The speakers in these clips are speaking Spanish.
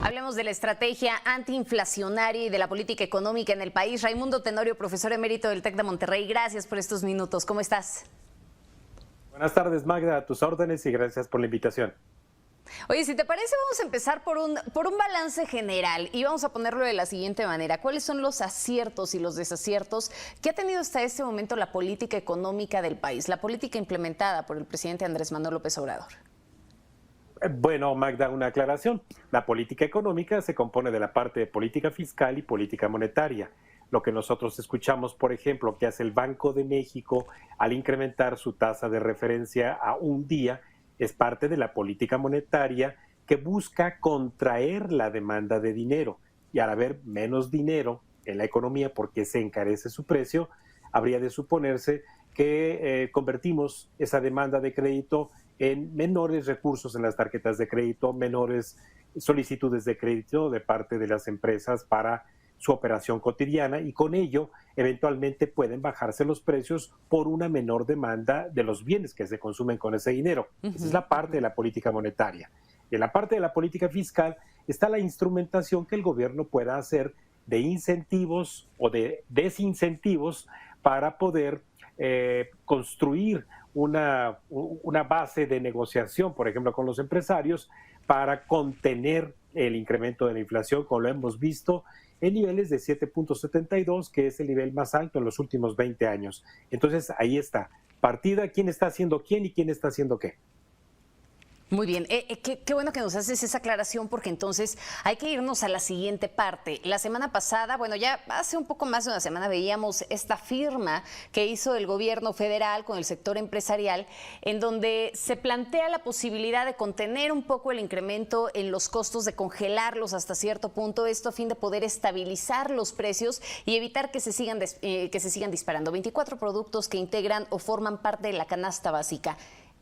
Hablemos de la estrategia antiinflacionaria y de la política económica en el país. Raimundo Tenorio, profesor emérito del TEC de Monterrey, gracias por estos minutos. ¿Cómo estás? Buenas tardes, Magda, a tus órdenes y gracias por la invitación. Oye, si te parece, vamos a empezar por un balance general y vamos a ponerlo de la siguiente manera. ¿Cuáles son los aciertos y los desaciertos que ha tenido hasta este momento la política económica del país, la política implementada por el presidente Andrés Manuel López Obrador? Bueno, Magda, una aclaración. La política económica se compone de la parte de política fiscal y política monetaria. Lo que nosotros escuchamos, por ejemplo, que hace el Banco de México al incrementar su tasa de referencia a un día, es parte de la política monetaria que busca contraer la demanda de dinero. Y al haber menos dinero en la economía porque se encarece su precio, habría de suponerse que convertimos esa demanda de crédito en menores recursos en las tarjetas de crédito, menores solicitudes de crédito de parte de las empresas para su operación cotidiana y con ello eventualmente pueden bajarse los precios por una menor demanda de los bienes que se consumen con ese dinero. Esa es la parte de la política monetaria. Y en la parte de la política fiscal está la instrumentación que el gobierno pueda hacer de incentivos o de desincentivos para poder construir una base de negociación, por ejemplo, con los empresarios, para contener el incremento de la inflación, como lo hemos visto en niveles de 7.72, que es el nivel más alto en los últimos 20 años. Entonces, ahí está, partida, quién está haciendo quién y quién está haciendo qué. Muy bien, qué bueno que nos haces esa aclaración porque entonces hay que irnos a la siguiente parte. La semana pasada, bueno, ya hace un poco más de una semana veíamos esta firma que hizo el gobierno federal con el sector empresarial en donde se plantea la posibilidad de contener un poco el incremento en los costos, de congelarlos hasta cierto punto, esto a fin de poder estabilizar los precios y evitar que se sigan disparando. 24 productos que integran o forman parte de la canasta básica.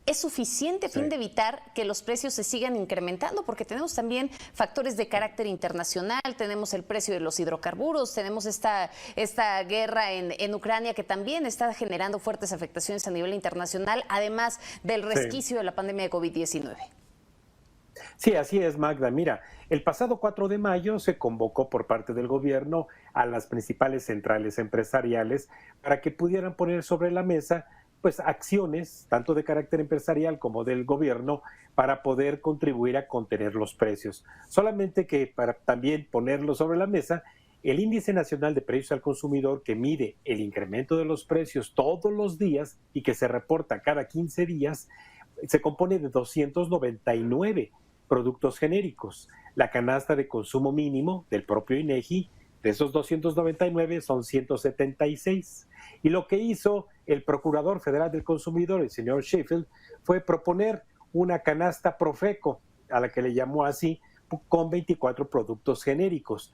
¿Es suficiente a fin de evitar que los precios se sigan incrementando? Porque tenemos también factores de carácter internacional, tenemos el precio de los hidrocarburos, tenemos esta guerra en Ucrania que también está generando fuertes afectaciones a nivel internacional, además del resquicio de la pandemia de COVID-19. Sí, así es, Magda. Mira, el pasado 4 de mayo se convocó por parte del gobierno a las principales centrales empresariales para que pudieran poner sobre la mesa pues acciones, tanto de carácter empresarial como del gobierno, para poder contribuir a contener los precios. Solamente que para también ponerlo sobre la mesa, el Índice Nacional de Precios al Consumidor, que mide el incremento de los precios todos los días y que se reporta cada 15 días, se compone de 299 productos genéricos. La canasta de consumo mínimo del propio INEGI, de esos 299 son 176. Y lo que hizo el Procurador Federal del Consumidor, el señor Sheffield, fue proponer una canasta Profeco, a la que le llamó así, con 24 productos genéricos.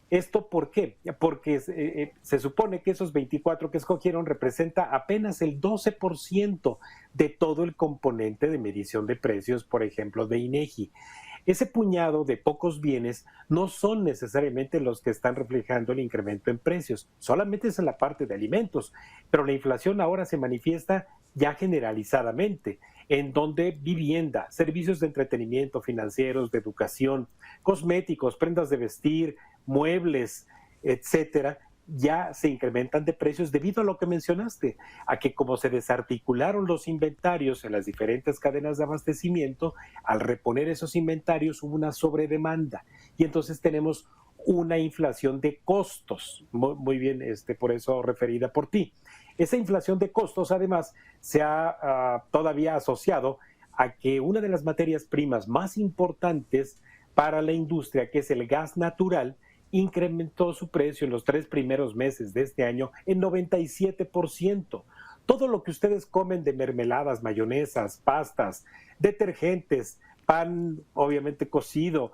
¿Esto por qué? Porque se supone que esos 24 que escogieron representa apenas el 12% de todo el componente de medición de precios, por ejemplo, de INEGI. Ese puñado de pocos bienes no son necesariamente los que están reflejando el incremento en precios, solamente es en la parte de alimentos, pero la inflación ahora se manifiesta ya generalizadamente, en donde vivienda, servicios de entretenimiento, financieros, de educación, cosméticos, prendas de vestir, muebles, etcétera, ya se incrementan de precios debido a lo que mencionaste, a que como se desarticularon los inventarios en las diferentes cadenas de abastecimiento, al reponer esos inventarios hubo una sobredemanda y entonces tenemos una inflación de costos, muy bien, por eso referida por ti. Esa inflación de costos además se ha todavía asociado a que una de las materias primas más importantes para la industria, que es el gas natural, incrementó su precio en los 3 primeros meses de este año en 97%. Todo lo que ustedes comen de mermeladas, mayonesas, pastas, detergentes, pan obviamente cocido,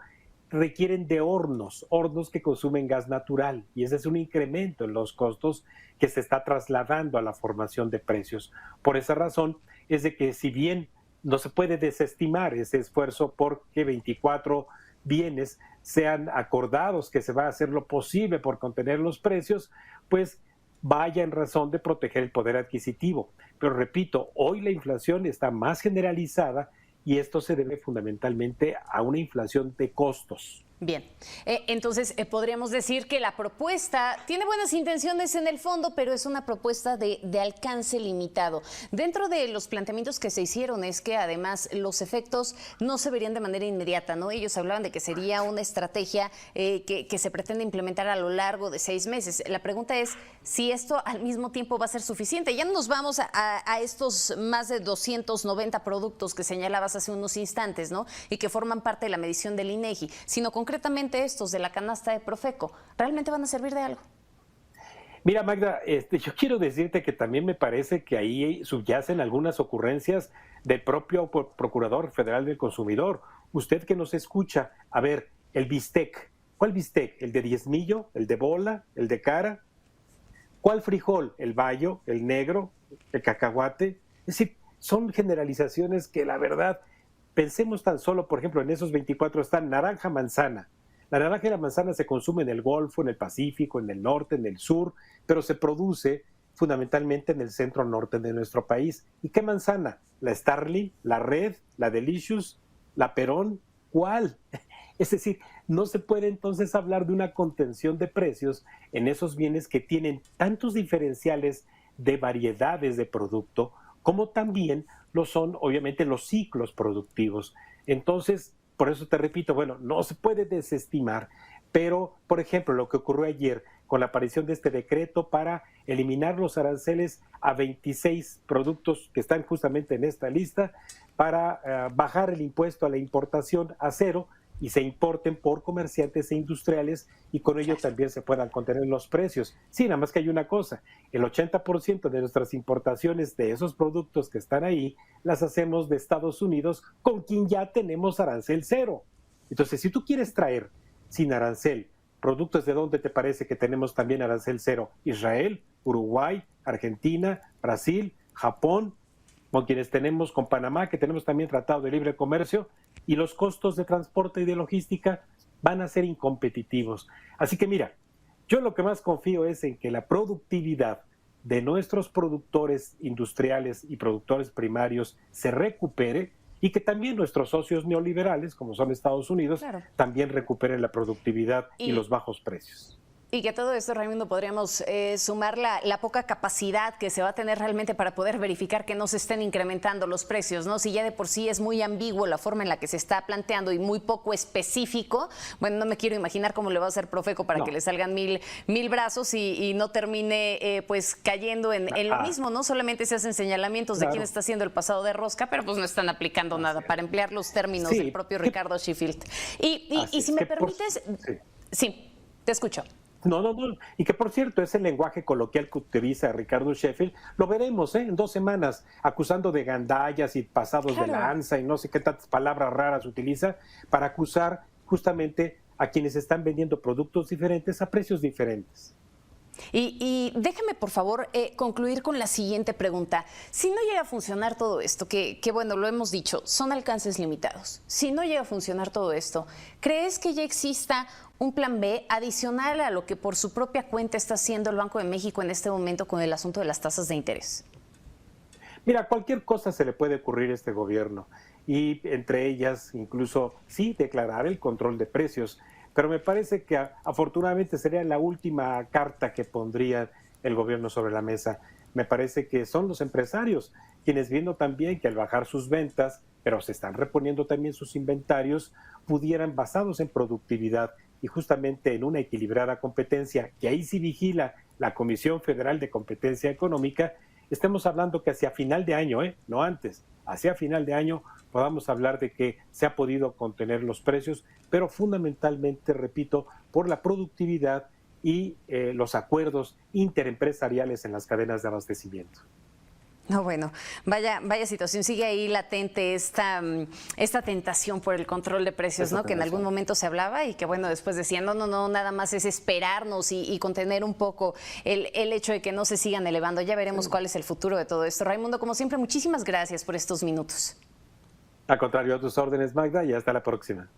requieren de hornos que consumen gas natural y ese es un incremento en los costos que se está trasladando a la formación de precios. Por esa razón es de que si bien no se puede desestimar ese esfuerzo porque 24 bienes sean acordados, que se va a hacer lo posible por contener los precios, pues vaya en razón de proteger el poder adquisitivo. Pero repito, hoy la inflación está más generalizada y esto se debe fundamentalmente a una inflación de costos. Bien, entonces podríamos decir que la propuesta tiene buenas intenciones en el fondo, pero es una propuesta de alcance limitado. Dentro de los planteamientos que se hicieron es que además los efectos no se verían de manera inmediata, ¿no? Ellos hablaban de que sería una estrategia que se pretende implementar a lo largo de 6 meses. La pregunta es si esto al mismo tiempo va a ser suficiente. Ya no nos vamos a estos más de 290 productos que señalabas hace unos instantes, ¿no? Y que forman parte de la medición del INEGI, sino concretamente estos de la canasta de Profeco, ¿realmente van a servir de algo? Mira, Magda, yo quiero decirte que también me parece que ahí subyacen algunas ocurrencias del propio Procurador Federal del Consumidor. Usted que nos escucha, a ver, el bistec. ¿Cuál bistec? ¿El de diezmillo? ¿El de bola? ¿El de cara? ¿Cuál frijol? ¿El bayo? ¿El negro? ¿El cacahuate? Es decir, son generalizaciones que la verdad, pensemos tan solo, por ejemplo, en esos 24 están naranja, manzana. La naranja y la manzana se consumen en el Golfo, en el Pacífico, en el norte, en el sur, pero se produce fundamentalmente en el centro norte de nuestro país. ¿Y qué manzana? ¿La Starling? ¿La Red? ¿La Delicious? ¿La Perón? ¿Cuál? Es decir, no se puede entonces hablar de una contención de precios en esos bienes que tienen tantos diferenciales de variedades de producto, como también lo son, obviamente, los ciclos productivos. Entonces, por eso te repito, bueno, no se puede desestimar, pero, por ejemplo, lo que ocurrió ayer con la aparición de este decreto para eliminar los aranceles a 26 productos que están justamente en esta lista, para bajar el impuesto a la importación a cero y se importen por comerciantes e industriales y con ello también se puedan contener los precios. Sí, nada más que hay una cosa, el 80% de nuestras importaciones de esos productos que están ahí las hacemos de Estados Unidos, con quien ya tenemos arancel cero. Entonces, si tú quieres traer sin arancel productos de donde te parece que tenemos también arancel cero, Israel, Uruguay, Argentina, Brasil, Japón, con quienes tenemos, con Panamá, que tenemos también tratado de libre comercio, y los costos de transporte y de logística van a ser incompetitivos. Así que mira, yo lo que más confío es en que la productividad de nuestros productores industriales y productores primarios se recupere y que también nuestros socios neoliberales, como son Estados Unidos, claro, también recuperen la productividad y los bajos precios. Y que a todo esto, Raimundo, podríamos sumar la poca capacidad que se va a tener realmente para poder verificar que no se estén incrementando los precios, ¿no? Si ya de por sí es muy ambiguo la forma en la que se está planteando y muy poco específico, bueno, no me quiero imaginar cómo le va a hacer Profeco para que le salgan mil brazos y no termine pues cayendo en lo mismo, ¿no? Solamente se hacen señalamientos de quién está haciendo el pasado de rosca, pero pues no están aplicando nada, para emplear los términos del propio Ricardo Sheffield. Y si me permites, sí, te escucho. No. Y que, por cierto, ese lenguaje coloquial que utiliza Ricardo Sheffield, lo veremos en 2 semanas, acusando de gandallas y pasados de lanza y no sé qué tantas palabras raras utiliza para acusar justamente a quienes están vendiendo productos diferentes a precios diferentes. Y déjame, por favor, concluir con la siguiente pregunta. Si no llega a funcionar todo esto, que bueno, lo hemos dicho, son alcances limitados. Si no llega a funcionar todo esto, ¿crees que ya exista un plan B adicional a lo que por su propia cuenta está haciendo el Banco de México en este momento con el asunto de las tasas de interés? Mira, cualquier cosa se le puede ocurrir a este gobierno y entre ellas incluso sí declarar el control de precios, pero me parece que afortunadamente sería la última carta que pondría el gobierno sobre la mesa. Me parece que son los empresarios quienes, viendo también que al bajar sus ventas, pero se están reponiendo también sus inventarios, pudieran, basados en productividad y justamente en una equilibrada competencia, que ahí sí vigila la Comisión Federal de Competencia Económica, estemos hablando que hacia final de año, no antes, hacia final de año podamos hablar de que se ha podido contener los precios, pero fundamentalmente, repito, por la productividad y los acuerdos interempresariales en las cadenas de abastecimiento. No, bueno, vaya situación, sigue ahí latente esta tentación por el control de precios, ¿no? Que en algún momento se hablaba y que bueno, después decían, no, nada más es esperarnos y contener un poco el hecho de que no se sigan elevando. Ya veremos cuál es el futuro de todo esto. Raimundo, como siempre, muchísimas gracias por estos minutos. Al contrario, a tus órdenes, Magda, y hasta la próxima.